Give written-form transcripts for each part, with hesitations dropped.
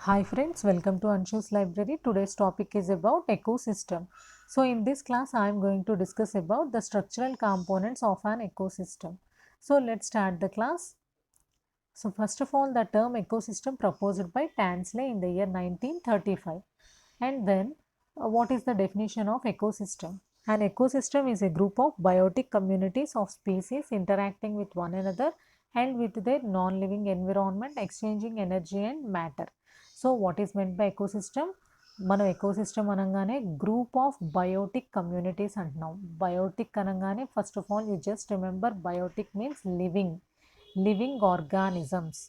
Hi friends, welcome to Anshu's library. Today's topic is about ecosystem. So in this class I am going to discuss about the structural components of an ecosystem. So let's start the class. So first of all, the term ecosystem proposed by Tansley in the year 1935. And then what is the definition of ecosystem? An ecosystem is a group of biotic communities of species interacting with one another and with their non-living environment, exchanging energy and matter. So what is meant by ecosystem? మనం ecosystem అనగానే group of biotic communities అంటున్నాం. Biotic అనగానే first of all you just remember biotic means living organisms.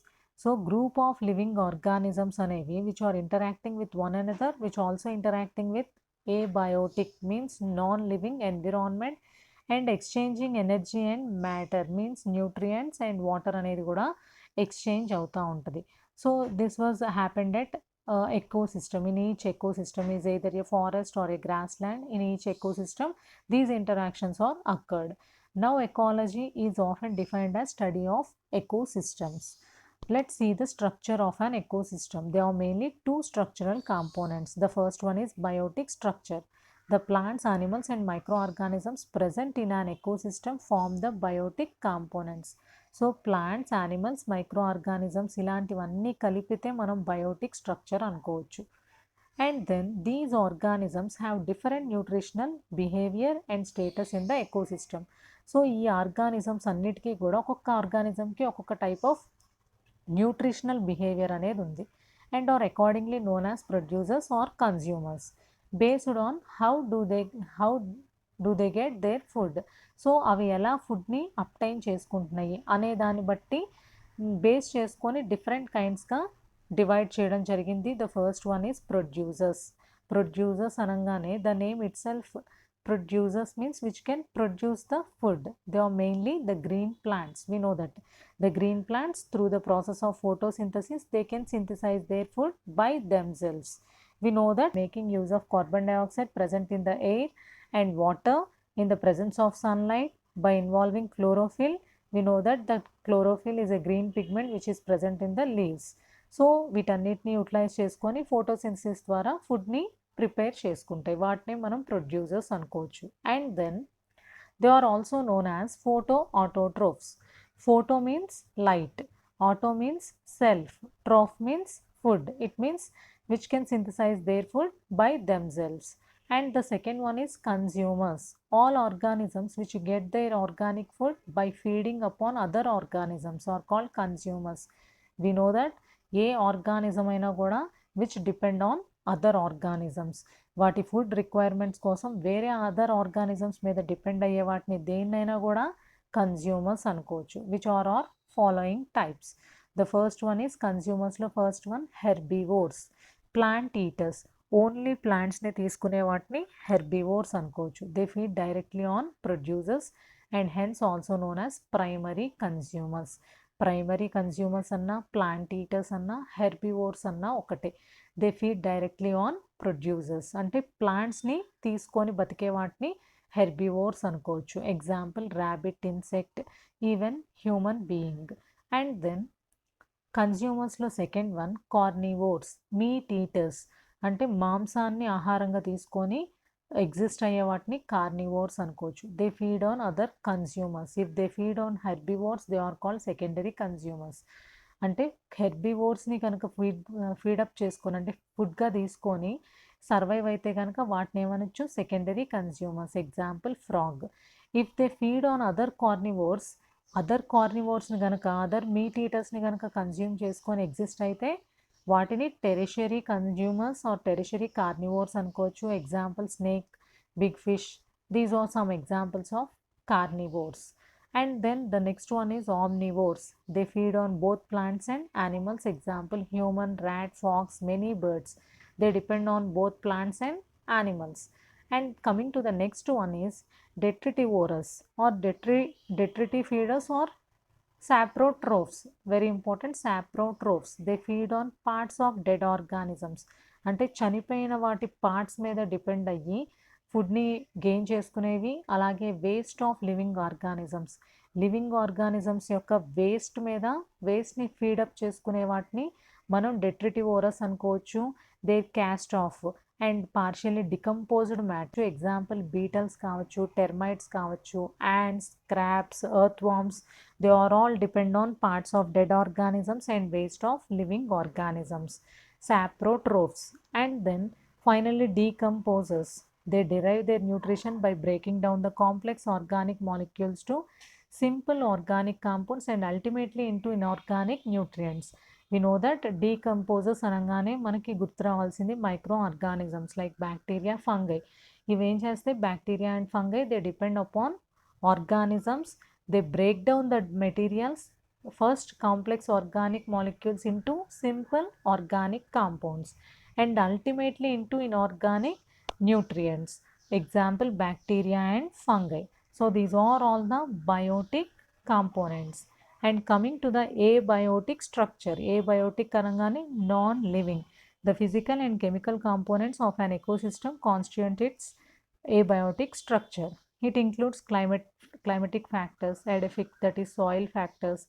So group of living organisms అనేవి which are interacting with one another, which also interacting with abiotic means non-living environment and exchanging energy and matter means nutrients and water అనేది కూడా exchange అవుతూ ఉంటుంది. So this was happened at ecosystem. In each ecosystem is either a forest or a grassland. In each ecosystem these interactions are occurred. Now ecology is often defined as study of ecosystems. Let's see the structure of an ecosystem. There are mainly two structural components. The first one is biotic structure. The plants, animals and microorganisms present in an ecosystem form the biotic components. So plants, animals, microorganisms ఇలాంటివన్నీ కలిపితే మనం Biotique structure అనుకోవచ్చు. And then these organisms have different nutritional behavior and status in the ecosystem. So ఈ organisms అన్నిటికీ కూడా ఒక్కొక్క ఆర్గానిజంకి ఒక్కొక్క type of nutritional behaviour అనేది ఉంది and or accordingly known as producers or consumers based on how do they get their food. So అవి ఎలా ఫుడ్ని అప్టైన్ చేసుకుంటున్నాయి అనే దాన్ని బట్టి బేస్ చేసుకొని డిఫరెంట్ కైండ్స్గా డివైడ్ చేయడం జరిగింది. The first one is producers అనగానే the name itself producers means which can produce the food. They are mainly the green plants. We know that the green plants, through the process of photosynthesis, they can synthesize their food by themselves. We know that making use of carbon dioxide present in the air and water in the presence of sunlight by involving chlorophyll. We know that the chlorophyll is a green pigment which is present in the leaves. సో వీటన్నిటిని utilize చేసుకొని photosynthesis ద్వారా ఫుడ్ని prepare చేసుకుంటాయి. వాటిని మనం producers అనుకోవచ్చు. And then they are also known as photo autotrophs. Photo means light, auto means self, troph means food. It means which can synthesize their food by themselves. And the second one is consumers. All organisms which get their organic food by feeding upon other organisms are called consumers. We know that A organism అయినా కూడా which depend on other organisms, వాటి food requirements కోసం వేరే other organisms మీద depend అయ్యే వాటిని దేన్నైనా కూడా కన్జ్యూమర్స్ అనుకోవచ్చు. Which are following types. The first one is కన్జ్యూమర్స్లో first one herbivores, plant eaters. Only ప్లాంట్స్ని తీసుకునే వాటిని హెర్బివోర్స్ అనుకోవచ్చు. They feed directly on producers and hence also known as primary consumers. Primary consumers అన్నా, ప్లాంట్ ఈటర్స్ అన్నా, herbivores అన్నా ఒకటే. They feed directly on producers. అంటే ప్లాంట్స్ని తీసుకొని బతికే వాటిని హెర్బివోర్స్ అనుకోవచ్చు. Example rabbit, insect, even human being. And then కన్జ్యూమర్స్లో second one carnivores, meet eaters. అంటే మాంసాన్ని ఆహారంగా తీసుకొని ఎగ్జిస్ట్ అయ్యే వాటిని కార్నివోర్స్ అనుకోవచ్చు. They feed on other consumers. If they feed on herbivores they are called secondary consumers. అంటే హెర్బివోర్స్ని కనుక ఫీడప్ చేసుకొని అంటే ఫుడ్గా తీసుకొని సర్వైవ్ అయితే కనుక వాటిని ఏమనొచ్చు secondary consumers. Example frog. If they feed on other కార్నివోర్స్ని కనుక అదర్ మీట్ ఈటర్స్ని కనుక కన్జ్యూమ్ చేసుకొని ఎగ్జిస్ట్ అయితే వాటిని tertiary consumers or tertiary carnivores అనుకోవచ్చు. Example snake, big fish. These are some examples of carnivores. And then the next one is omnivores. They feed on both plants and animals. Example human, rat, fox, many birds. They depend on both plants and animals. And coming to the next one is detritivores or detritivores or saprotrophs. Very important, saprotrophs. They feed on parts of dead organisms. అంటే చనిపోయిన వాటి parts మీద depend అయ్యి ఫుడ్ని gain చేసుకునేవి. అలాగే waste of living organisms యొక్క వేస్ట్ని ఫీడప్ చేసుకునే వాటిని మనం detritivores అనుకోవచ్చు, they cast off and partially decomposed matter. Example beetles కావచ్చు, టెర్మైట్స్ కావచ్చు, ants, crabs, earthworms, they are all depend on parts of dead organisms and waste of living organisms. Saprotrophs. And then finally decomposers. They derive their nutrition by breaking down the complex organic molecules to simple organic compounds and ultimately into inorganic nutrients. We know that decomposers అనగానే మనకి గుర్తు రావాల్సింది micro organisms like bacteria, fungi. ఇవేం చేస్తే bacteria and fungi they depend upon organisms. They break down the materials, first complex organic molecules, into simple organic compounds and ultimately into inorganic nutrients. Example bacteria and fungi. So these are all the biotic components. And coming to the abiotic structure, abiotic karangane non-living, the physical and chemical components of an ecosystem constitute its abiotic structure. It includes climatic factors, edaphic, that is soil factors,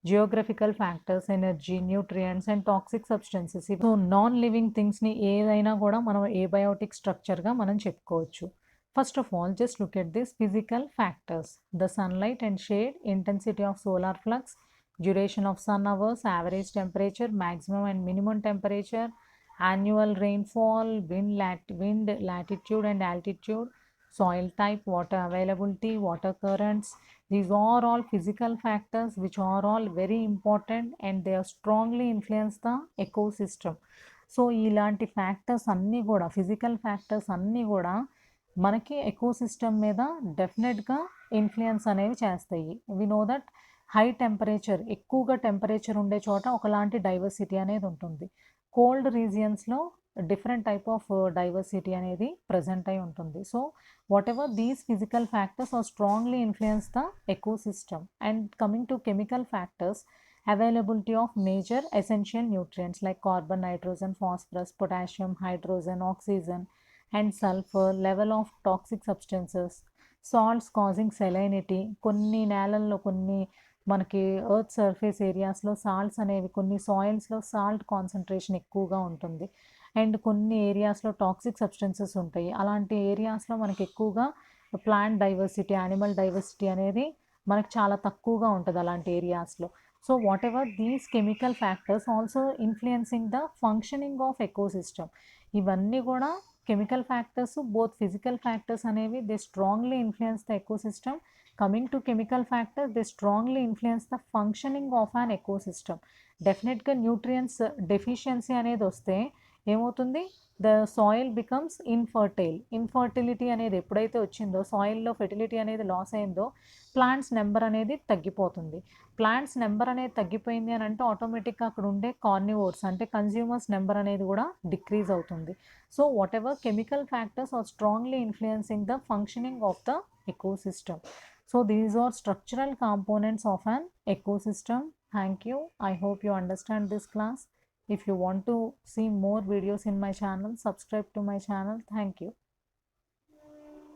geographical factors, energy, nutrients and toxic substances. So non-living things ni ఏదైనా కూడా మనం abiotic structure గా మనం చెప్పుకోవచ్చు. First of all, just look at this physical factors: the sunlight and shade, intensity of solar flux, duration of sun hours, average temperature, maximum and minimum temperature, annual rainfall, wind, latitude and altitude, soil type, water availability, water currents. These are all physical factors which are all very important and they are strongly influence the ecosystem. So ఇలాంటి factors అన్నీ కూడా, physical factors అన్నీ కూడా మనకి ecosystem మీద డెఫినెట్గా influence అనేవి చేస్తాయి. We know that high temperature, ఎక్కువగా టెంపరేచర్ ఉండే చోట ఒకలాంటి డైవర్సిటీ అనేది ఉంటుంది. కోల్డ్ రీజియన్స్లో డిఫరెంట్ టైప్ ఆఫ్ డైవర్సిటీ అనేది ప్రజెంట్ అయి ఉంటుంది. So whatever these physical factors are strongly influence the ecosystem. And coming to chemical factors, availability of major essential nutrients like carbon, nitrogen, phosphorus, potassium, hydrogen, oxygen and sulfur, level of toxic substances, salts causing salinity. కొన్ని నేలల్లో, కొన్ని మనకి earth surface ఏరియాస్లో salts అనేవి, కొన్ని సాయిల్స్లో salt concentration ఎక్కువగా ఉంటుంది and కొన్ని ఏరియాస్లో టాక్సిక్ సబ్స్టెన్సెస్ ఉంటాయి. అలాంటి ఏరియాస్లో మనకి ఎక్కువగా ప్లాంట్ డైవర్సిటీ, యానిమల్ డైవర్సిటీ అనేది మనకు చాలా తక్కువగా ఉంటుంది అలాంటి ఏరియాస్లో. So whatever these chemical factors also influencing the functioning of ecosystem. ఇవన్నీ కూడా chemical factors, both physical factors అనేవి they strongly influence the ecosystem. Coming to chemical factors, they strongly influence the functioning of an ecosystem. డెఫినెట్గా nutrients deficiency అనేది వస్తే ఏమవుతుంది, the soil becomes infertile. Infertility అనేది ఎప్పుడైతే వచ్చిందో, సాయిల్లో ఫెర్టిలిటీ అనేది లాస్ అయిందో, ప్లాంట్స్ నెంబర్ అనేది తగ్గిపోతుంది. ప్లాంట్స్ నెంబర్ అనేది తగ్గిపోయింది అని అంటే ఆటోమేటిక్గా అక్కడ ఉండే కార్నివోర్స్ అంటే కన్జ్యూమర్స్ నెంబర్ అనేది కూడా డిక్రీజ్ అవుతుంది. So whatever chemical factors are strongly influencing the functioning of the ecosystem. So these are structural components of an ecosystem. Thank you. I hope you understand this class. If you want to see more videos in my channel, subscribe to my channel. Thank you.